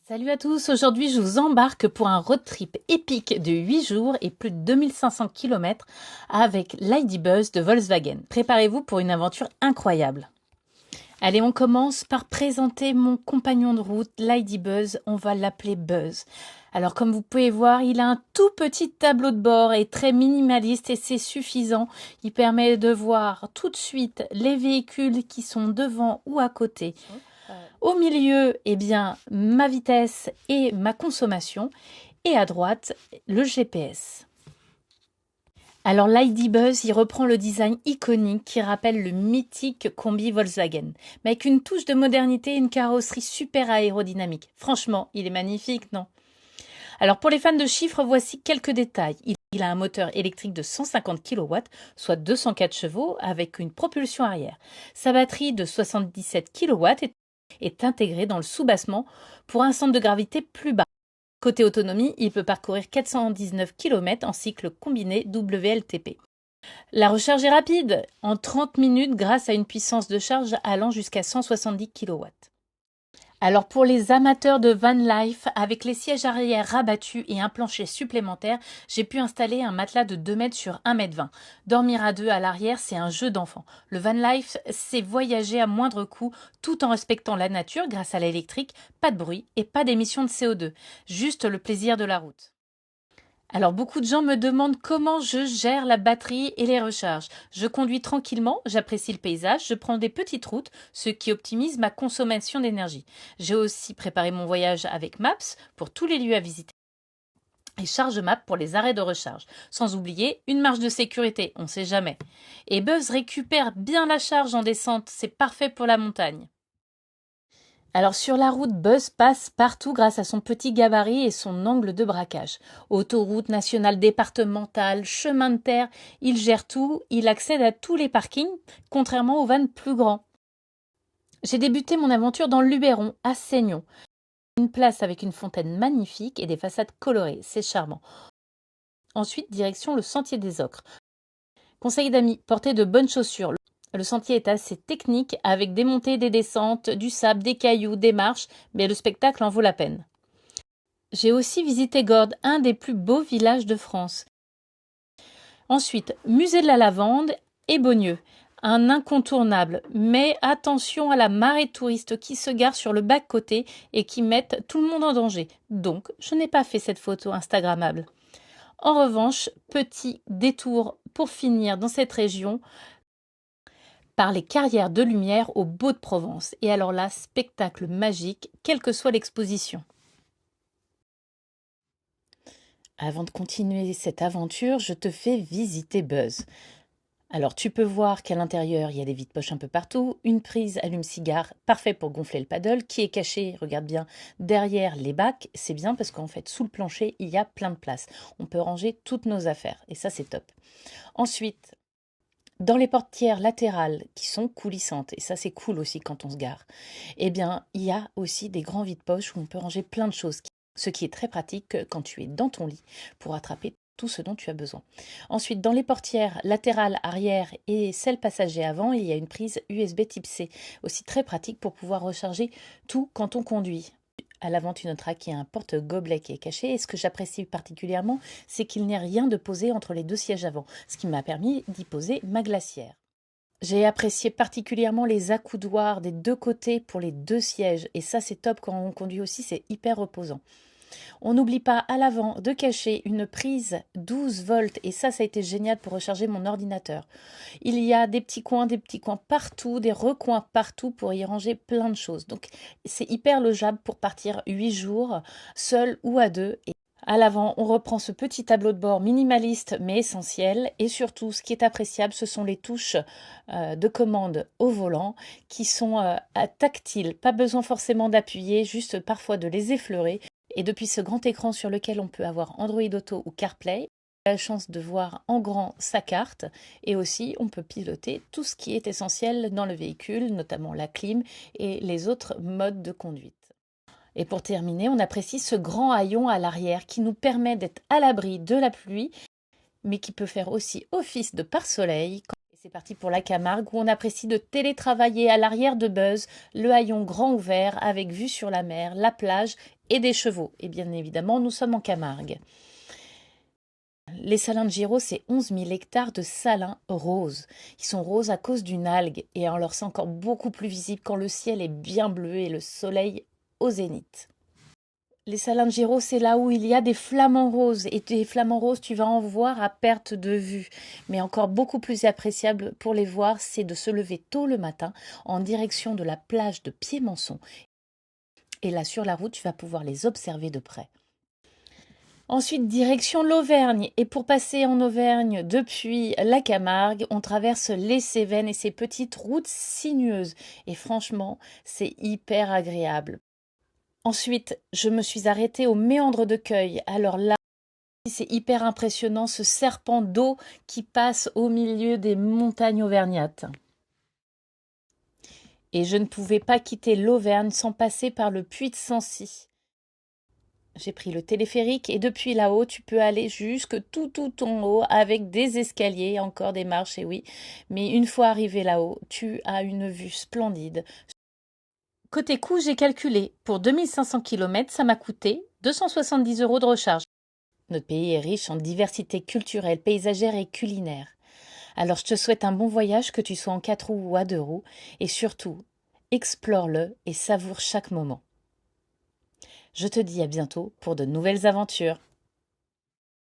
Salut à tous, aujourd'hui je vous embarque pour un road trip épique de 8 jours et plus de 2500 km avec l'ID.Buzz de Volkswagen. Préparez-vous pour une aventure incroyable. Allez, on commence par présenter mon compagnon de route, l'ID.Buzz, on va l'appeler Buzz. Alors comme vous pouvez voir, il a un tout petit tableau de bord et très minimaliste et c'est suffisant. Il permet de voir tout de suite les véhicules qui sont devant ou à côté. Au milieu, eh bien, ma vitesse et ma consommation. Et à droite, le GPS. Alors l'ID.Buzz, il reprend le design iconique qui rappelle le mythique combi Volkswagen, mais avec une touche de modernité et une carrosserie super aérodynamique. Franchement, il est magnifique, non? Alors pour les fans de chiffres, voici quelques détails. Il a un moteur électrique de 150 kW, soit 204 chevaux, avec une propulsion arrière. Sa batterie de 77 kW est intégrée dans le soubassement pour un centre de gravité plus bas. Côté autonomie, il peut parcourir 419 km en cycle combiné WLTP. La recharge est rapide, en 30 minutes grâce à une puissance de charge allant jusqu'à 170 kW. Alors pour les amateurs de van life, avec les sièges arrière rabattus et un plancher supplémentaire, j'ai pu installer un matelas de 2 mètres sur 1 mètre 20. Dormir à deux à l'arrière, c'est un jeu d'enfant. Le van life, c'est voyager à moindre coût tout en respectant la nature grâce à l'électrique, pas de bruit et pas d'émissions de CO2, juste le plaisir de la route. Alors beaucoup de gens me demandent comment je gère la batterie et les recharges. Je conduis tranquillement, j'apprécie le paysage, je prends des petites routes, ce qui optimise ma consommation d'énergie. J'ai aussi préparé mon voyage avec Maps pour tous les lieux à visiter et Charge Map pour les arrêts de recharge. Sans oublier une marge de sécurité, on ne sait jamais. Et Buzz récupère bien la charge en descente, c'est parfait pour la montagne. Alors sur la route, Buzz passe partout grâce à son petit gabarit et son angle de braquage. Autoroute nationale départementale, chemin de terre, il gère tout, il accède à tous les parkings, contrairement aux vannes plus grands. J'ai débuté mon aventure dans le Luberon, à Seignon. Une place avec une fontaine magnifique et des façades colorées, c'est charmant. Ensuite, direction le sentier des Ocres. Conseil d'amis, portez de bonnes chaussures. Le sentier est assez technique avec des montées, des descentes, du sable, des cailloux, des marches, mais le spectacle en vaut la peine. J'ai aussi visité Gordes, un des plus beaux villages de France. Ensuite, musée de la lavande et Beaunieu, un incontournable. Mais attention à la marée de touristes qui se garent sur le bas-côté et qui mettent tout le monde en danger. Donc, je n'ai pas fait cette photo instagrammable. En revanche, petit détour pour finir dans cette région par les carrières de lumière au Beau-de-Provence. Et alors là, spectacle magique, quelle que soit l'exposition. Avant de continuer cette aventure, je te fais visiter Buzz. Alors tu peux voir qu'à l'intérieur, il y a des vides-poches un peu partout, une prise allume-cigare, parfait pour gonfler le paddle, qui est caché, regarde bien, derrière les bacs. C'est bien parce qu'en fait, sous le plancher, il y a plein de place. On peut ranger toutes nos affaires et ça, c'est top. Ensuite, dans les portières latérales qui sont coulissantes, et ça c'est cool aussi quand on se gare, eh bien il y a aussi des grands vides-poches où on peut ranger plein de choses, ce qui est très pratique quand tu es dans ton lit pour attraper tout ce dont tu as besoin. Ensuite, dans les portières latérales arrière et celles passagères avant, il y a une prise USB type C, aussi très pratique pour pouvoir recharger tout quand on conduit. À l'avant, tu noteras qu'il y a un porte-gobelet qui est caché. Et ce que j'apprécie particulièrement, c'est qu'il n'y a rien de posé entre les deux sièges avant, ce qui m'a permis d'y poser ma glacière. J'ai apprécié particulièrement les accoudoirs des deux côtés pour les deux sièges. Et ça, c'est top quand on conduit aussi, c'est hyper reposant. On n'oublie pas à l'avant de cacher une prise 12 volts et ça a été génial pour recharger mon ordinateur. Il y a des petits coins partout, des recoins partout pour y ranger plein de choses. Donc c'est hyper logeable pour partir 8 jours, seul ou à deux. Et à l'avant, on reprend ce petit tableau de bord minimaliste mais essentiel. Et surtout, ce qui est appréciable, ce sont les touches de commande au volant qui sont tactiles. Pas besoin forcément d'appuyer, juste parfois de les effleurer. Et depuis ce grand écran sur lequel on peut avoir Android Auto ou CarPlay, on a la chance de voir en grand sa carte et aussi on peut piloter tout ce qui est essentiel dans le véhicule, notamment la clim et les autres modes de conduite. Et pour terminer, on apprécie ce grand haillon à l'arrière qui nous permet d'être à l'abri de la pluie, mais qui peut faire aussi office de pare-soleil. C'est parti pour la Camargue où on apprécie de télétravailler à l'arrière de Buzz, le haillon grand ouvert avec vue sur la mer, la plage et des chevaux. Et bien évidemment, nous sommes en Camargue. Les salins de Giraud, c'est 11 000 hectares de salins roses. Ils sont roses à cause d'une algue et alors c'est encore beaucoup plus visible quand le ciel est bien bleu et le soleil au zénith. Les salins de Giraud, c'est là où il y a des flamants roses. Et des flamants roses, tu vas en voir à perte de vue. Mais encore beaucoup plus appréciable pour les voir, c'est de se lever tôt le matin en direction de la plage de Piémonçon. Et là, sur la route, tu vas pouvoir les observer de près. Ensuite, direction l'Auvergne. Et pour passer en Auvergne depuis la Camargue, on traverse les Cévennes et ces petites routes sinueuses. Et franchement, c'est hyper agréable. Ensuite, je me suis arrêtée au méandre de Cueil. Alors là, c'est hyper impressionnant, ce serpent d'eau qui passe au milieu des montagnes auvergnates. Et je ne pouvais pas quitter l'Auvergne sans passer par le puits de Sancy. J'ai pris le téléphérique et depuis là-haut, tu peux aller jusque tout en haut avec des escaliers, encore des marches, et oui. Mais une fois arrivé là-haut, tu as une vue splendide. Côté coût, j'ai calculé. Pour 2500 km, ça m'a coûté 270 € de recharge. Notre pays est riche en diversité culturelle, paysagère et culinaire. Alors je te souhaite un bon voyage, que tu sois en 4 roues ou à 2 roues, et surtout, explore-le et savoure chaque moment. Je te dis à bientôt pour de nouvelles aventures.